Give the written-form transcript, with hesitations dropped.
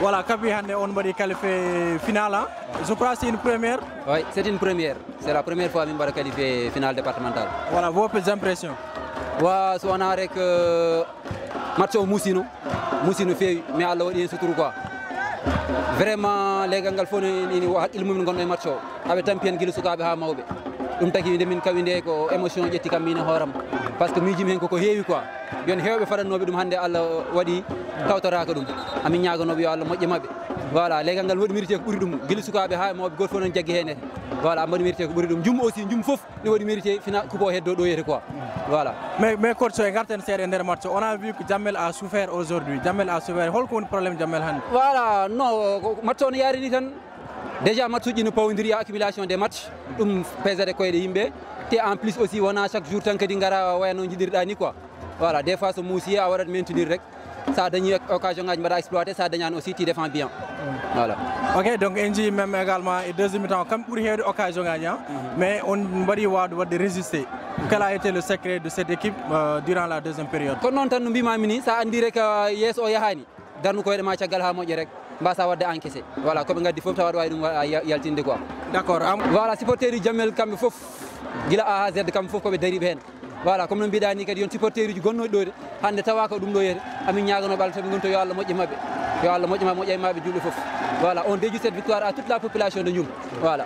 Voilà, Kabi Hande, on va qualifier finale. Je crois que c'est une première. Oui, c'est une première. C'est la première fois que nous qualifier finale départementale. Voilà, vos impressions. Wa so on a rek match au Moussino fewi mais Allah wadi en suturu quoi. Vraiment les gangal fo ni wa ilmu min gonno match o abe tampien gil sukabe ha mawbe dum tagi winde min kawinde ko émotion jetti kam min horam parce que mi jimi hen ko heewi quoi yon hewbe fadannobe dum hande Allah wadi tawtoraka dum ami nyaaganobe yo Allah mojje mabbe voilà les gangal wadi mérité ko buri dum gil sukabe ha mawbe goto fo non jaggi hen voilà amadi mérité ko buri dum jum aussi jum fof ni wadi mérité final coupe heddo do yete quoi voilà. Mais coach, regarde un match. On a vu que Jamel a souffert aujourd'hui. Jamel a souffert. Quel est le problème Jamel Han? Voilà, non, match on y a déjà match qui nous pondri accumulation des matchs. Pèse de quoi de himbe. Et en plus aussi on a chaque jour tant que dingara ouais non dire dani quoi. Voilà, des fois ce moussi a avoir maintenir rek. Ça dernière occasion à exploiter, ça dernière aussi tu défends bien. Voilà. Ok, donc Enji même également et deuxième mi-temps comme pour une occasion gagnant, mais on va de résister. Quel a été le secret de cette équipe durant la deuxième période? Kon non tan no bima mini sa andi rek yes o yahani darnu ko ma tiagal ha moje rek mbasa wadde encaissé voilà ko be gaddi fof tawad way dum yaltinde quoi. D'accord. Voilà supporters Jamel kambe fof gila A à Z kambe fof ko be dari be hen. Voilà comme no bidani kadi yon supporters ji gonno do hande tawa ko dum do yete ami nyaagano bal tabi gonto yo Allah moje mabbe yo Allah moje mabbe julbe fof. Voilà on dédie cette victoire à toute la population de Ndioum. Voilà.